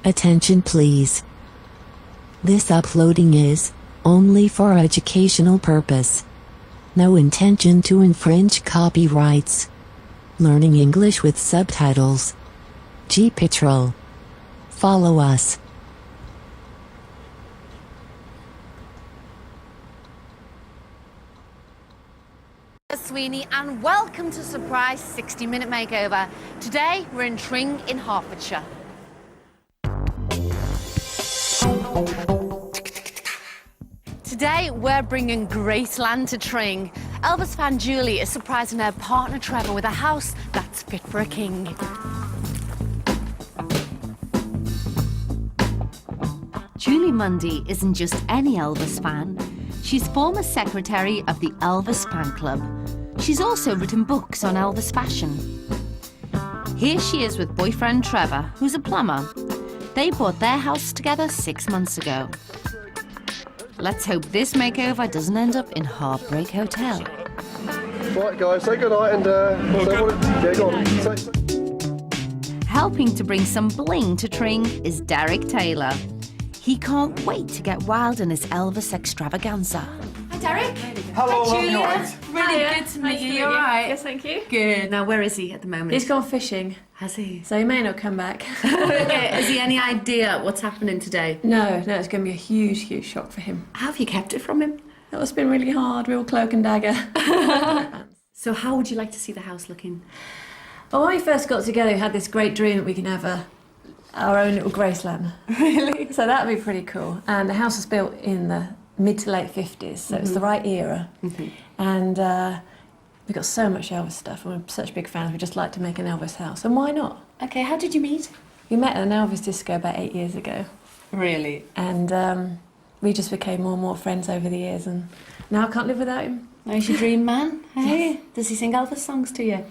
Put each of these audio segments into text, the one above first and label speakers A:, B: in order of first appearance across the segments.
A: Attention please. This uploading is only for educational purpose. No intention to infringe copyrights. Learning English with subtitles. GPITRAL. Follow us.
B: Sweeney, and welcome to Surprise 60-Minute Makeover. Today we're in Tring in Hertfordshire. Today we're bringing Graceland to Tring. Elvis fan Julie is surprising her partner Trevor with a house that's fit for a king.
C: Julie Mundy isn't just any Elvis fan. She's former secretary of the Elvis Fan Club. She's also written books on Elvis fashion. Here she is with boyfriend Trevor, who's a plumber. They bought their house together 6 months ago. Let's hope this makeover doesn't end up in Heartbreak Hotel.
D: Right, guys, say goodnight and yeah, go on.
C: Helping to bring some bling to Tring is Derek Taylor. He can't wait to get wild in his Elvis extravaganza.
B: Hi, Derek.
E: Hello,
B: Hi, Julia.
E: you all right?
B: Really good to meet you. You all right?
F: Yes, thank you.
B: Good. Now, where is he at the moment?
F: He's gone fishing,
B: Has he?
F: so he may not come back.
B: Okay. Has he any idea what's happening today?
F: No, it's going to be a huge, huge shock for him.
B: How have you kept it from him?
F: It's been really hard, real cloak and dagger.
B: So how would you like to see the house looking?
F: Well, when we first got together, we had this great dream that we can have our own little Graceland.
B: Really?
F: So that would be pretty cool. And the house was built in the mid to late 50s, so it's the right era. And we've got so much Elvis stuff, and we're such big fans, we just like to make an Elvis house. And why not?
B: Okay, how did you meet?
F: We met at an Elvis disco about 8 years ago.
B: Really?
F: And we just became more and more friends over the years, and now I can't live without him.
B: Oh, he's your dream man, hey? Does he sing Elvis songs to you?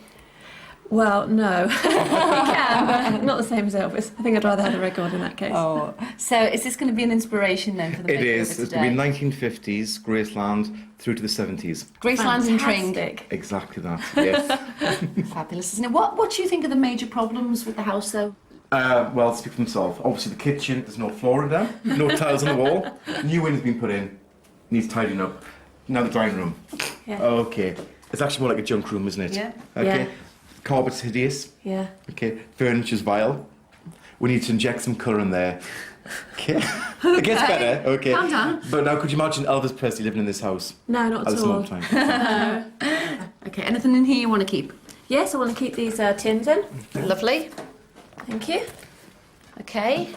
F: Well, no. He can, but not the same as Elvis. I think I'd rather have the record in that case.
B: Oh. So is this going to be an inspiration then for the
E: It
B: makeover
E: is. It's
B: today?
E: going to be 1950s, Graceland, through to the 70s.
B: Graceland's in Tring.
F: Fantastic.
E: Exactly that, yes.
B: Fabulous, isn't it? What do you think are the major problems with the house, though?
E: Well, speak for himself. Obviously, the kitchen, there's no flooring down, no tiles on the wall. New window's been put in, needs tidying up. Now the dining room.
F: Yeah.
E: Okay. It's actually more like a junk room, isn't it?
B: Yeah.
E: Okay.
F: Yeah.
E: Carpet's hideous.
F: Yeah.
E: Okay. Furniture's vile. We need to inject some colour in there. Okay. It gets better. Okay.
B: Calm down.
E: But now, could you imagine Elvis Presley living in this house
F: No, not
E: at
F: at
E: this
F: all.
E: moment in time?
B: Okay, anything in here you want to keep?
F: Yes, I want to keep these tins in.
B: Lovely.
F: Thank you.
B: Okay.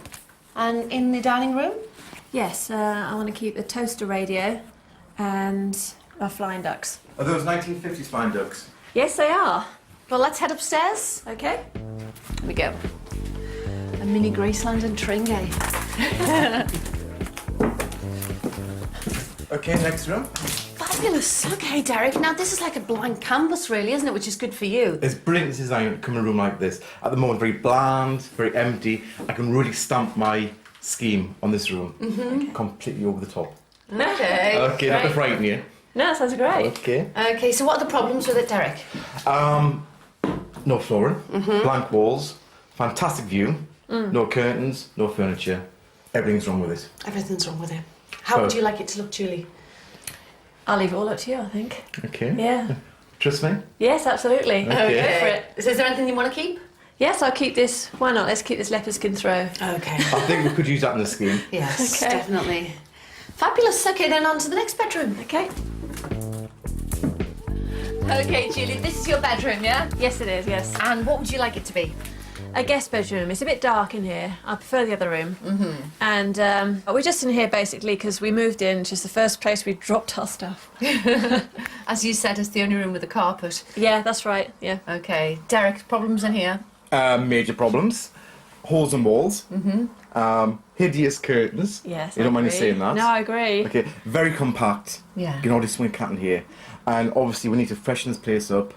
B: And in the dining room?
F: Yes, I want to keep the toaster radio and our flying ducks.
E: Are those 1950s fine ducks?
F: Yes, they are.
B: Well, let's head upstairs.
F: Okay.
B: Here we go. A mini Graceland and Tring, eh?
E: Okay, next room.
B: Fabulous. Okay, Derek. Now, this is like a blank canvas, really, isn't it? Which is good for you.
E: It's brilliant design to come in a room like this. At the moment, very bland, very empty. I can really stamp my scheme on this room. Completely over the top.
B: Okay.
E: Okay, not to frighten you.
F: No, that sounds great.
E: Okay.
B: Okay, so what are the problems with it, Derek?
E: No flooring, blank walls, fantastic view, no curtains, no furniture. Everything's wrong with it.
B: Everything's wrong with it. How would you like it to look, Julie?
F: I'll leave it all up to you, I think.
E: Okay.
F: Yeah.
E: Trust me.
F: Yes, absolutely.
E: Okay.
F: Go for it.
B: So is there anything you want to keep?
F: Yes, I'll keep this. Why not? Let's keep this leopard skin throw.
B: Okay.
E: I think we could use that in the scheme.
B: Yes,
F: Okay.
B: definitely. Fabulous. Okay, then on to the next bedroom.
F: Okay.
B: Okay, Julie, this is your bedroom, yeah?
F: Yes, it is, yes.
B: And what would you like it to be?
F: A guest bedroom. It's a bit dark in here. I prefer the other room. And we're just in here basically because we moved in. It's just the first place we dropped our stuff.
B: As you said, it's the only room with a carpet.
F: Yeah, that's right. Yeah.
B: Okay. Derek, problems in here?
E: Major problems. Holes in walls. Hideous curtains.
F: Yes.
E: You don't
F: I
E: mind me
F: agree.
E: saying that?
F: No, I agree.
E: Okay, very compact.
B: Yeah.
E: You can already swing a cat in here. And obviously we need to freshen this place up.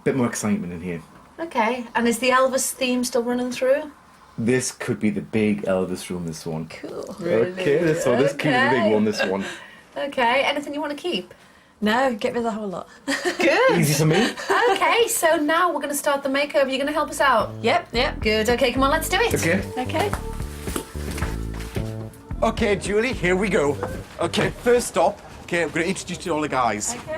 E: Bit more excitement in here.
B: Okay. And is the Elvis theme still running through?
E: This could be the big Elvis room, this one.
B: Cool.
E: Okay, this could be the big one, this one.
B: Okay. Anything you want to keep?
F: No, get rid of the whole lot.
B: Good.
E: Easy for me.
B: Okay, so now we're going to start the makeover. You're going to help us out?
F: Yep.
B: Good. Okay, come on, let's do it.
E: Okay.
F: Okay.
E: Okay, Julie, here we go. Okay, first stop. Okay, I'm going to introduce you to all the guys.
F: Okay.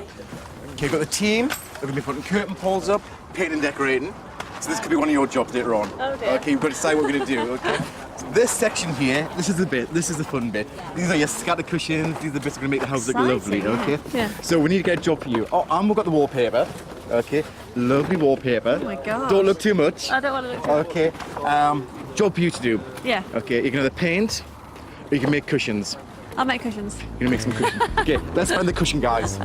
E: Okay, we've got the team. We're going to be putting curtain poles up, painting and decorating. So this could be one of your jobs later on.
F: Oh dear.
E: Okay, we've got to decide what we're going to do, okay? So this section here, this is the fun bit. These are your scatter cushions. These are the bits that are going to make the house look lovely, okay?
F: Yeah.
E: So we need to get a job for you. Oh, and we've got the wallpaper. Okay, lovely wallpaper.
F: Oh my God.
E: Don't look too much.
F: I don't want to look too much.
E: Okay, job for you to do.
F: Yeah.
E: Okay, you can either paint or you can make cushions.
F: I'll make cushions.
E: You're gonna make some cushions. Okay, let's find the cushion guys.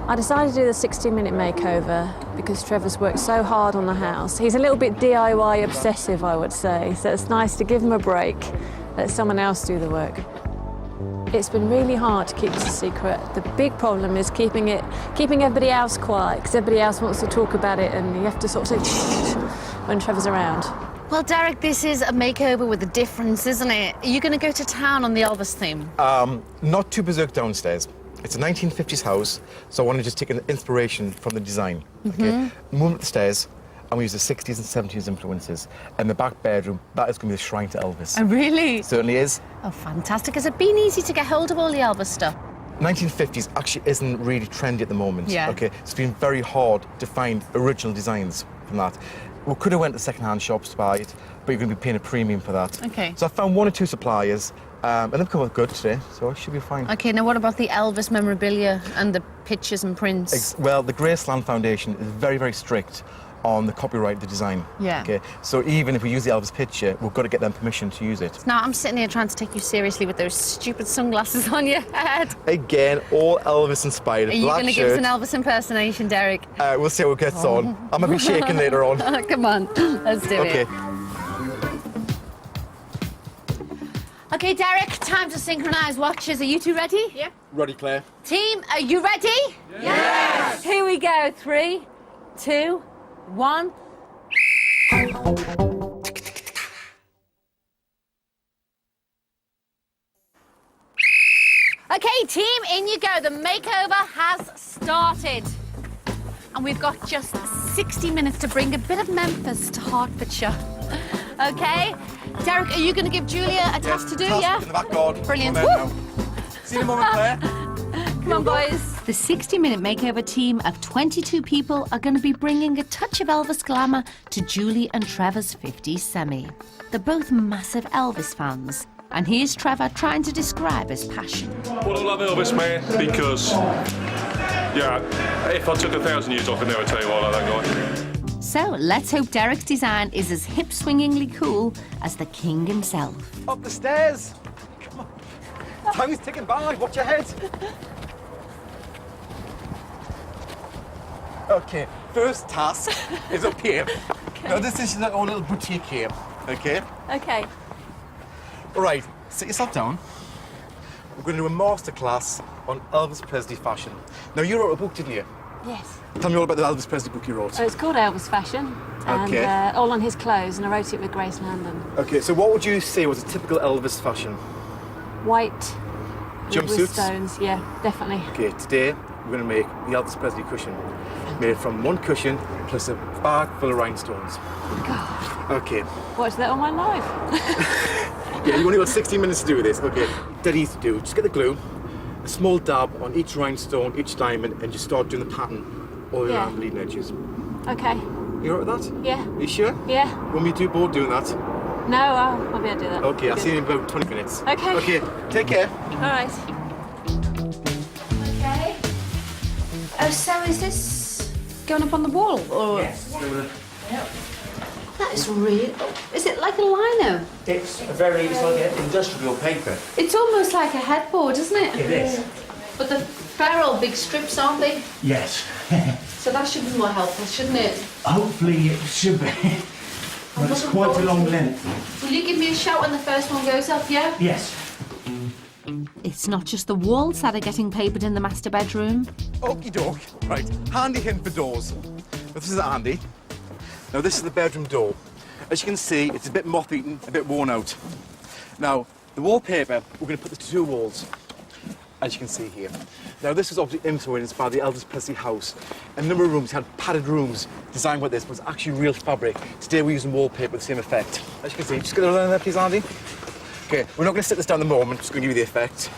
F: I decided to do the 60-minute makeover because Trevor's worked so hard on the house. He's a little bit DIY obsessive, I would say, so it's nice to give him a break, let someone else do the work. It's been really hard to keep this a secret. The big problem is keeping everybody else quiet, because everybody else wants to talk about it and you have to sort of say when Trevor's around.
B: Well, Derek, this is a makeover with a difference, isn't it? Are you going to go to town on the Elvis theme?
E: Not too berserk downstairs. It's a 1950s house, so I want to just take an inspiration from the design. Okay, move up the stairs, and we use the 60s and 70s influences. And the back bedroom, that is going to be the shrine to Elvis.
B: Oh, really?
E: Certainly is.
B: Oh, fantastic. Has it been easy to get hold of all the Elvis stuff?
E: 1950s actually isn't really trendy at the moment.
B: Yeah.
E: Okay, it's been very hard to find original designs from that. We could have went to second-hand shops to buy it, but you're going to be paying a premium for that.
B: Okay.
E: So I found 1 or 2 suppliers, and they've come out good today, so it should be fine.
B: Okay, now what about the Elvis memorabilia and the pictures and prints?
E: Well, the Graceland Foundation is very, very strict on the copyright of the design.
B: Yeah.
E: Okay, so even if we use the Elvis picture, we've got to get them permission to use it.
B: Now, I'm sitting here trying to take you seriously with those stupid sunglasses on your head.
E: Again, all Elvis inspired.
B: Are you going to give us an Elvis impersonation, Derek?
E: We'll see how it gets on. I might be shaking later on.
B: Come on, let's do it. Okay, Derek, time to synchronise watches. Are you two ready? Yeah.
E: Ready, Claire?
B: Team, are you ready? Yes! Here we go. 3, 2, 1. Okay, team, in you go. The makeover has started. And we've got just 60 minutes to bring a bit of Memphis to Hertfordshire. Okay? Derek, are you going to give Julia a task to do, yeah?
E: In the back garden.
B: Brilliant.
E: Come on now. See you in a moment, Claire.
B: Come on, boys.
C: The 60-minute makeover team of 22 people are going to be bringing a touch of Elvis glamour to Julie and Trevor's 50s semi. They're both massive Elvis fans. And here's Trevor trying to describe his passion.
G: Well, I love Elvis, man, because, yeah, if I took 1,000 years off, I'd never tell you I like that guy.
C: So let's hope Derek's design is as hip-swingingly cool as the king himself.
E: Up the stairs. Come on. Time is ticking by. Watch your head. Okay, first task is up here. Okay. Now, this is our little boutique here, okay?
F: Okay.
E: All right, sit yourself down. We're going to do a masterclass on Elvis Presley fashion. Now, you wrote a book, didn't you?
F: Yes.
E: Tell me all about the Elvis Presley book you wrote.
F: So it's called Elvis Fashion, and
E: Okay.
F: all on his clothes, and I wrote it with Grace Landon.
E: Okay, so what would you say was a typical Elvis fashion?
F: White. With
E: Jumpsuits?
F: stones, yeah, definitely.
E: Okay, today we're going to make the Elvis Presley cushion. Made from 1 cushion plus a bag full of rhinestones.
F: God,
E: Okay.
F: watch that all my life.
E: Yeah, you only got 60 minutes to do this. Okay, dead easy to do. Just get the glue, a small dab on each rhinestone, each diamond, and just start doing the pattern all the way
F: Yeah.
E: around the leading edges.
F: Okay,
E: You all right with that?
F: yeah,
E: You sure?
F: yeah.
E: Want me to do both doing that?
F: No, I'll be able to do that.
E: Okay, I'll see you in about 20 minutes.
F: Okay.
E: Okay, take care.
F: All right.
B: Okay. Oh, so is this going up on the wall, or?
H: Yes.
B: That is really. Is it like a lino?
H: It's like an industrial paper.
B: It's almost like a headboard, isn't it?
H: It is.
B: But they're all big strips, aren't they?
H: Yes.
B: So that should be more helpful, shouldn't it?
H: Hopefully it should be. But it's quite a long length.
B: Will you give me a shout when the first one goes up, yeah?
H: Yes.
C: It's not just the walls that are getting papered in the master bedroom.
E: Okie doke. Right, handy hint for doors. This is handy. Now this is the bedroom door. As you can see, it's a bit moth-eaten, a bit worn out. Now, the wallpaper, we're going to put the 2 walls, as you can see here. Now this is obviously influenced by the Elvis Presley house. A number of rooms had padded rooms designed like this, but it's actually real fabric. Today we're using wallpaper with the same effect. As you can see, just get it around there, please, Andy. Okay, Okay, we're not going to sit this down the moment, just going to give you the effect.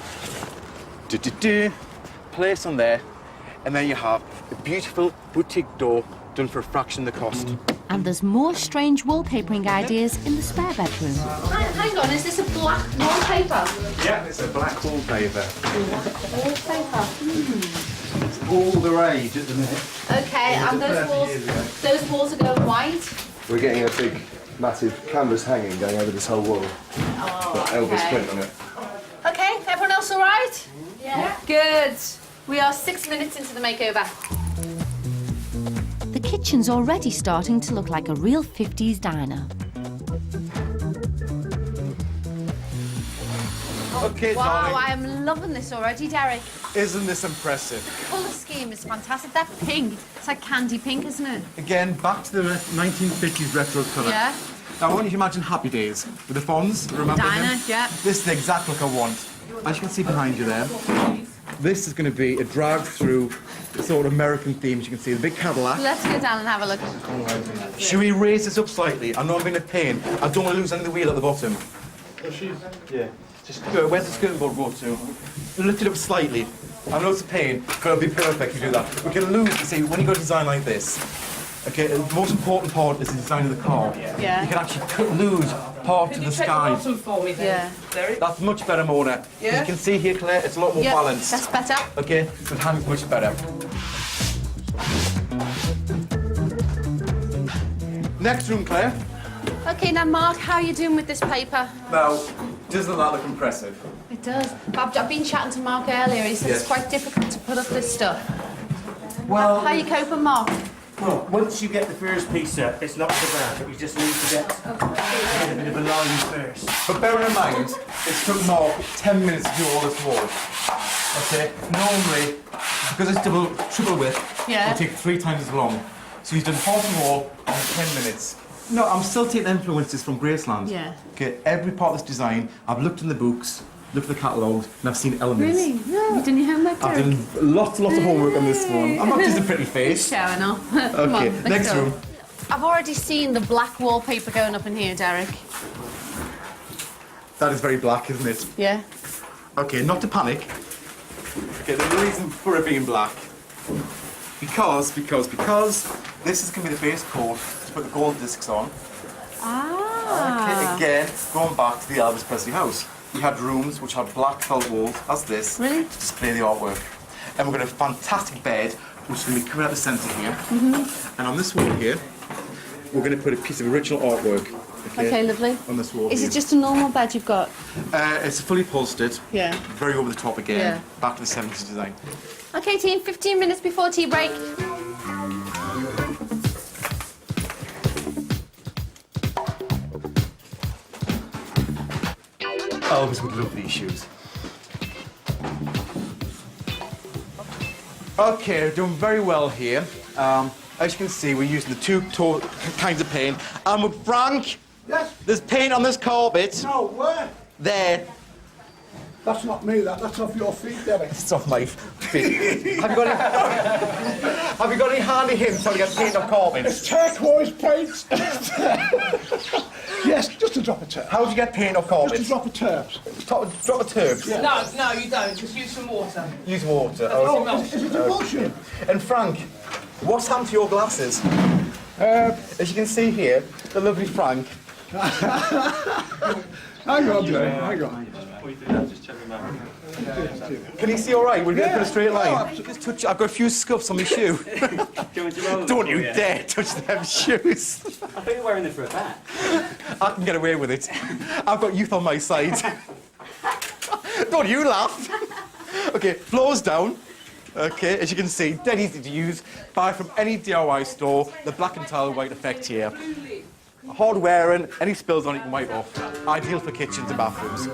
E: Place on there, and then you have a beautiful boutique door done for a fraction of the cost.
C: And there's more strange wallpapering ideas in the spare bedroom.
B: Hang on, is this a black wallpaper?
E: Yeah, it's a black wallpaper.
B: Wallpaper.
E: It's all the rage at the minute.
B: Okay, and those walls are going white?
D: We're getting a big, massive canvas hanging going over this whole wall. Got Elvis print on it.
B: Okay, everyone else all right? Yeah. Good. We are 6 minutes into the makeover.
C: The kitchen's already starting to look like a real 50s diner.
E: Okay,
B: Wow,
E: darling.
B: I am loving this already, Derek.
E: Isn't this impressive?
B: The colour scheme is fantastic. That pink, it's like candy pink, isn't it?
E: Again, back to the 1950s retro colour.
B: Yeah.
E: Now, I want you to imagine Happy Days with the Fonz. Remember
B: Diner,
E: them?
B: yeah.
E: This is the exact look I want. As you can see behind you there, this is going to be a drive-through sort of American theme. As you can see, the big Cadillac.
B: Let's go down and have a look.
E: Should we raise this up slightly? I know I'm being a pain. I don't want to lose any of the wheel at the bottom. Yeah. Just go. Where's the skirting board go to? Lift it up slightly. I know it's a pain, but it'll be perfect if you do that. We can lose, you see, when you go to design like this, okay, the most important part is the design of the car.
B: Yeah.
E: You can actually lose part of the sky.
I: For me then?
B: Yeah.
E: That's much better, Mona.
I: Yeah?
E: You can see here, Claire, it's a lot more
B: Yeah,
E: balanced.
B: that's better.
E: Okay, with hands much better. Next room, Claire.
B: Okay, now Mark, how are you doing with this paper?
E: Now, doesn't that look impressive?
B: It does. I've been chatting to Mark earlier. He said
E: Yes.
B: it's quite difficult to put up this stuff.
H: Well,
B: How are you coping, Mark?
H: well, once you get the first piece up, it's not so bad, but you just need to get a bit of a line first.
E: But bear in mind, it took Mark 10 minutes to do all this wall. Okay? Normally, because it's triple width,
B: Yeah.
E: it'll take 3 times as long. So he's done half the wall in 10 minutes. No, I'm still taking influences from Graceland.
B: Yeah.
E: Okay, every part of this design, I've looked in the books, looked at the catalogues, and I've seen elements.
B: Really? No. You've done your homework,
E: I've
B: Derek?
E: done lots of homework on this one. I'm not just a pretty face.
B: Showing off. Come
E: Okay,
B: on, let's
E: next
B: go.
E: room.
B: I've already seen the black wallpaper going up in here, Derek.
E: That is very black, isn't it?
B: Yeah.
E: Okay, not to panic. Okay, the reason for it being black. Because this is going to be the base coat to put the gold discs on.
B: Ah.
E: Okay, again, going back to the Elvis Presley house. We had rooms which had black felt walls, as this,
B: Really?
E: to display the artwork. And we're going to have a fantastic bed, which is going to be coming out the centre here.
B: Mm-hmm.
E: And on this wall here, we're going to put a piece of original artwork.
B: Okay, lovely.
E: On this wall
B: Is
E: here.
B: it just a normal bed you've got?
E: It's fully upholstered.
B: Yeah.
E: Very over the top again.
B: Yeah.
E: Back to the 70s design.
B: Okay, team, 15 minutes before tea break.
E: Elvis would love these shoes. Okay, we're doing very well here. As you can see, we're using the two kinds of paint. And with Frank,
J: Yes?
E: there's paint on this carpet.
J: No, where?
E: There.
J: That's not me, that's off your feet, Derek.
E: It's off my feet. Have you got any handy hints how to get paint on carpet?
J: It's turquoise paint. Yes, just a drop of turp.
E: How do you get paint off carpet?
J: Just a drop of turps.
E: Drop of turps.
J: Yeah.
I: No, you don't. Just use some water.
E: Use water.
J: Oh, is it emulsion?
E: And Frank, what's happened to your glasses? As you can see here, the lovely Frank.
J: Hang on, Jay, hang on.
E: Can you see all right? We're going to put a straight line.
J: Oh,
E: Just touch. I've got a few scuffs on my shoe. Don't you dare touch them shoes.
K: I thought you were wearing them for a bat.
E: I can get away with it. I've got youth on my side. Don't you laugh. Okay, floors down. Okay, as you can see, dead easy to use. Buy from any DIY store. The black and tile white effect here. Hard wearing, any spills on it you can wipe off. Ideal for kitchens and bathrooms.